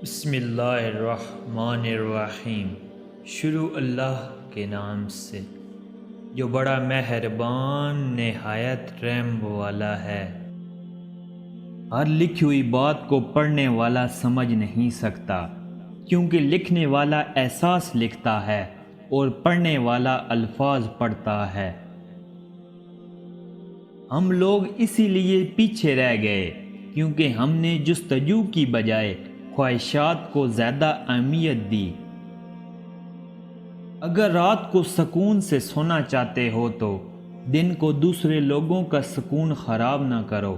بسم اللہ الرحمن الرحیم۔ شروع اللہ کے نام سے جو بڑا مہربان نہایت رحم والا ہے۔ ہر لکھی ہوئی بات کو پڑھنے والا سمجھ نہیں سکتا، کیونکہ لکھنے والا احساس لکھتا ہے اور پڑھنے والا الفاظ پڑھتا ہے۔ ہم لوگ اسی لیے پیچھے رہ گئے کیونکہ ہم نے جستجو کی بجائے خواہشات کو زیادہ اہمیت دی۔ اگر رات کو سکون سے سونا چاہتے ہو تو دن کو دوسرے لوگوں کا سکون خراب نہ کرو۔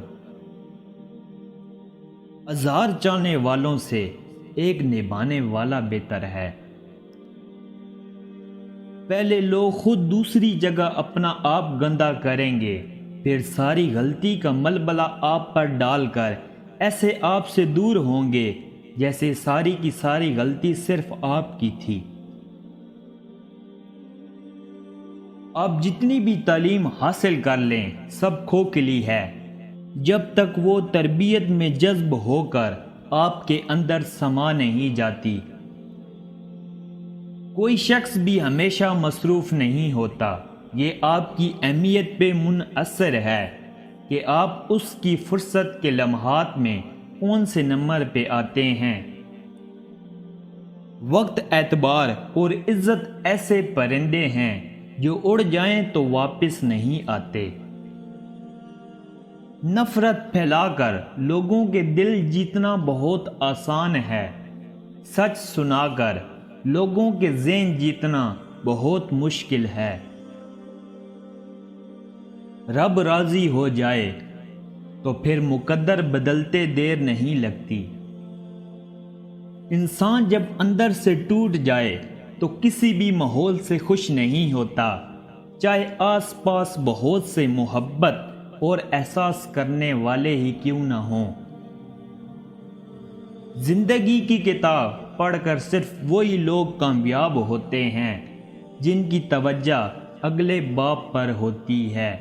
ہزار چاہنے والوں سے ایک نبھانے والا بہتر ہے۔ پہلے لوگ خود دوسری جگہ اپنا آپ گندا کریں گے، پھر ساری غلطی کا ملبلہ آپ پر ڈال کر ایسے آپ سے دور ہوں گے جیسے ساری کی ساری غلطی صرف آپ کی تھی۔ آپ جتنی بھی تعلیم حاصل کر لیں سب کھوکھلی ہے جب تک وہ تربیت میں جذب ہو کر آپ کے اندر سما نہیں جاتی۔ کوئی شخص بھی ہمیشہ مصروف نہیں ہوتا، یہ آپ کی اہمیت پہ منحصر ہے کہ آپ اس کی فرصت کے لمحات میں کون سے نمبر پہ آتے ہیں۔ وقت، اعتبار اور عزت ایسے پرندے ہیں جو اڑ جائیں تو واپس نہیں آتے۔ نفرت پھیلا کر لوگوں کے دل جیتنا بہت آسان ہے، سچ سنا کر لوگوں کے ذہن جیتنا بہت مشکل ہے۔ رب راضی ہو جائے تو پھر مقدر بدلتے دیر نہیں لگتی۔ انسان جب اندر سے ٹوٹ جائے تو کسی بھی ماحول سے خوش نہیں ہوتا، چاہے آس پاس بہت سے محبت اور احساس کرنے والے ہی کیوں نہ ہوں۔ زندگی کی کتاب پڑھ کر صرف وہی لوگ کامیاب ہوتے ہیں جن کی توجہ اگلے باب پر ہوتی ہے۔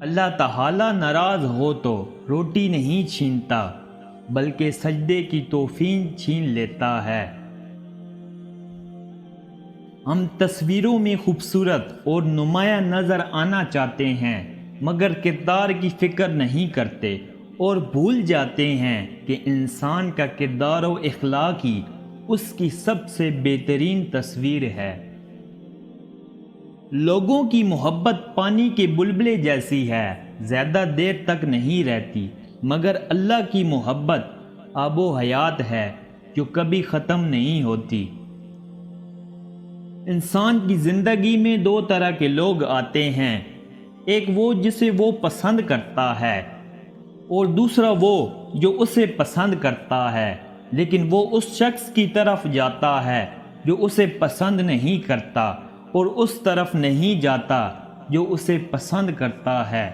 اللہ تعالی ناراض ہو تو روٹی نہیں چھینتا بلکہ سجدے کی توفیق چھین لیتا ہے۔ ہم تصویروں میں خوبصورت اور نمایاں نظر آنا چاہتے ہیں مگر کردار کی فکر نہیں کرتے اور بھول جاتے ہیں کہ انسان کا کردار و اخلاق ہی اس کی سب سے بہترین تصویر ہے۔ لوگوں کی محبت پانی کے بلبلے جیسی ہے، زیادہ دیر تک نہیں رہتی، مگر اللہ کی محبت آب و حیات ہے جو کبھی ختم نہیں ہوتی۔ انسان کی زندگی میں دو طرح کے لوگ آتے ہیں، ایک وہ جسے وہ پسند کرتا ہے اور دوسرا وہ جو اسے پسند کرتا ہے، لیکن وہ اس شخص کی طرف جاتا ہے جو اسے پسند نہیں کرتا اور اس طرف نہیں جاتا جو اسے پسند کرتا ہے۔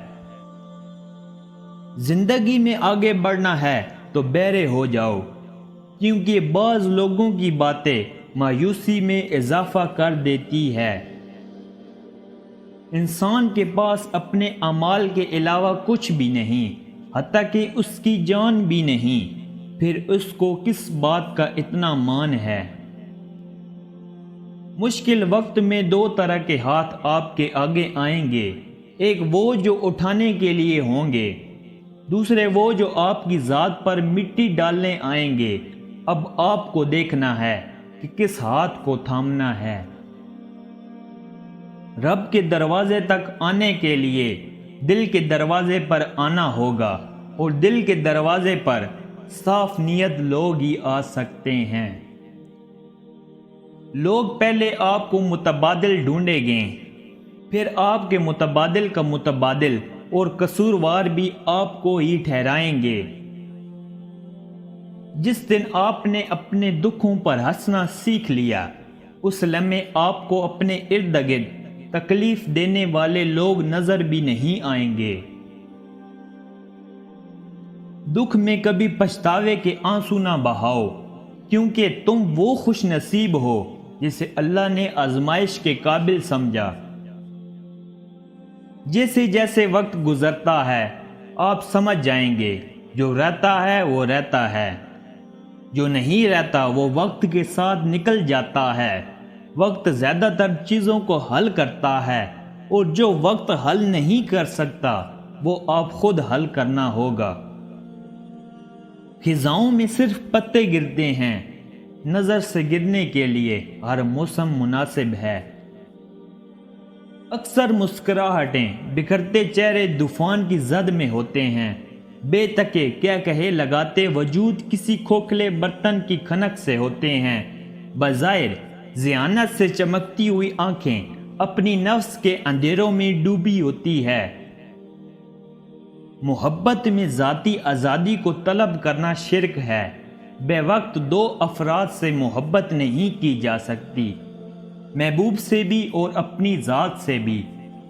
زندگی میں آگے بڑھنا ہے تو بہرے ہو جاؤ، کیونکہ بعض لوگوں کی باتیں مایوسی میں اضافہ کر دیتی ہے۔ انسان کے پاس اپنے اعمال کے علاوہ کچھ بھی نہیں، حتیٰ کہ اس کی جان بھی نہیں، پھر اس کو کس بات کا اتنا مان ہے؟ مشکل وقت میں دو طرح کے ہاتھ آپ کے آگے آئیں گے، ایک وہ جو اٹھانے کے لیے ہوں گے، دوسرے وہ جو آپ کی ذات پر مٹی ڈالنے آئیں گے۔ اب آپ کو دیکھنا ہے کہ کس ہاتھ کو تھامنا ہے۔ رب کے دروازے تک آنے کے لیے دل کے دروازے پر آنا ہوگا، اور دل کے دروازے پر صاف نیت لوگ ہی آ سکتے ہیں۔ لوگ پہلے آپ کو متبادل ڈھونڈیں گے، پھر آپ کے متبادل کا متبادل اور قصوروار بھی آپ کو ہی ٹھہرائیں گے۔ جس دن آپ نے اپنے دکھوں پر ہنسنا سیکھ لیا، اس لمحے آپ کو اپنے ارد گرد تکلیف دینے والے لوگ نظر بھی نہیں آئیں گے۔ دکھ میں کبھی پچھتاوے کے آنسو نہ بہاؤ، کیونکہ تم وہ خوش نصیب ہو جسے اللہ نے آزمائش کے قابل سمجھا۔ جیسے جیسے وقت گزرتا ہے آپ سمجھ جائیں گے جو رہتا ہے وہ رہتا ہے، جو نہیں رہتا وہ وقت کے ساتھ نکل جاتا ہے۔ وقت زیادہ تر چیزوں کو حل کرتا ہے، اور جو وقت حل نہیں کر سکتا وہ آپ خود حل کرنا ہوگا۔ خزاؤں میں صرف پتے گرتے ہیں، نظر سے گرنے کے لیے ہر موسم مناسب ہے۔ اکثر مسکراہٹیں، بکھرتے چہرے طوفان کی زد میں ہوتے ہیں، بے تکے کیا کہے لگاتے وجود کسی کھوکھلے برتن کی کھنک سے ہوتے ہیں۔ بظاہر ذہانت سے چمکتی ہوئی آنکھیں اپنی نفس کے اندھیروں میں ڈوبی ہوتی ہے۔ محبت میں ذاتی آزادی کو طلب کرنا شرک ہے۔ بے وقت دو افراد سے محبت نہیں کی جا سکتی، محبوب سے بھی اور اپنی ذات سے بھی۔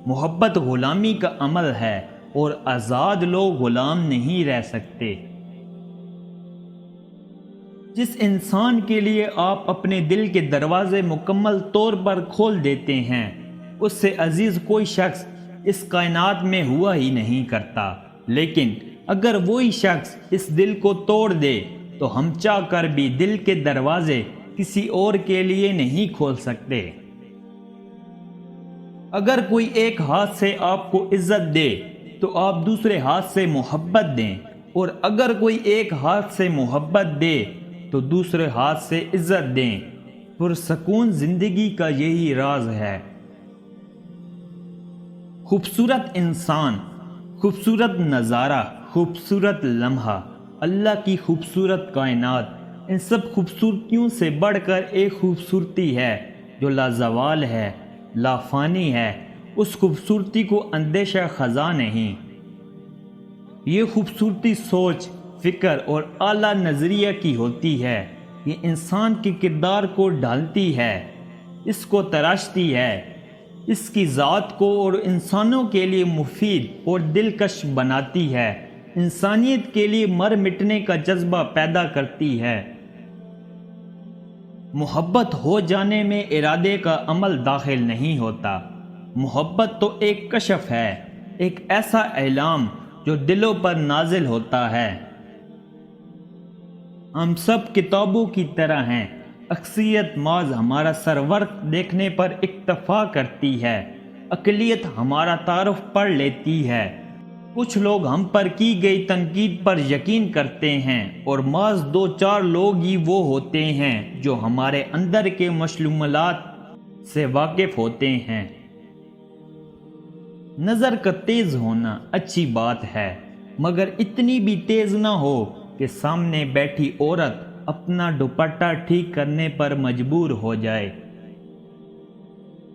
محبت غلامی کا عمل ہے، اور آزاد لوگ غلام نہیں رہ سکتے۔ جس انسان کے لیے آپ اپنے دل کے دروازے مکمل طور پر کھول دیتے ہیں، اس سے عزیز کوئی شخص اس کائنات میں ہوا ہی نہیں کرتا۔ لیکن اگر وہی شخص اس دل کو توڑ دے تو ہم چاہ کر بھی دل کے دروازے کسی اور کے لیے نہیں کھول سکتے۔ اگر کوئی ایک ہاتھ سے آپ کو عزت دے تو آپ دوسرے ہاتھ سے محبت دیں، اور اگر کوئی ایک ہاتھ سے محبت دے تو دوسرے ہاتھ سے عزت دیں۔ پرسکون زندگی کا یہی راز ہے۔ خوبصورت انسان، خوبصورت نظارہ، خوبصورت لمحہ، اللہ کی خوبصورت کائنات، ان سب خوبصورتیوں سے بڑھ کر ایک خوبصورتی ہے جو لازوال ہے، لافانی ہے۔ اس خوبصورتی کو اندیشہ خزاں نہیں۔ یہ خوبصورتی سوچ، فکر اور اعلیٰ نظریہ کی ہوتی ہے۔ یہ انسان کے کردار کو ڈھالتی ہے، اس کو تراشتی ہے، اس کی ذات کو اور انسانوں کے لیے مفید اور دلکش بناتی ہے، انسانیت کے لیے مر مٹنے کا جذبہ پیدا کرتی ہے۔ محبت ہو جانے میں ارادے کا عمل داخل نہیں ہوتا۔ محبت تو ایک کشف ہے، ایک ایسا اعلام جو دلوں پر نازل ہوتا ہے۔ ہم سب کتابوں کی طرح ہیں، اکثریت محض ہمارا سرورق دیکھنے پر اکتفا کرتی ہے، اقلیت ہمارا تعارف پڑھ لیتی ہے۔ کچھ لوگ ہم پر کی گئی تنقید پر یقین کرتے ہیں، اور محض دو چار لوگ ہی وہ ہوتے ہیں جو ہمارے اندر کے مشمولات سے واقف ہوتے ہیں۔ نظر کا تیز ہونا اچھی بات ہے، مگر اتنی بھی تیز نہ ہو کہ سامنے بیٹھی عورت اپنا دوپٹہ ٹھیک کرنے پر مجبور ہو جائے۔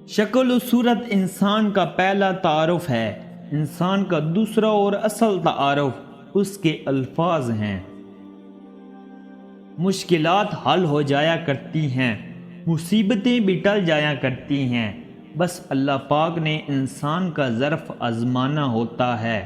شکل و صورت انسان کا پہلا تعارف ہے، انسان کا دوسرا اور اصل تعارف اس کے الفاظ ہیں۔ مشکلات حل ہو جایا کرتی ہیں، مصیبتیں بھی ٹل جایا کرتی ہیں، بس اللہ پاک نے انسان کا ظرف آزمانا ہوتا ہے۔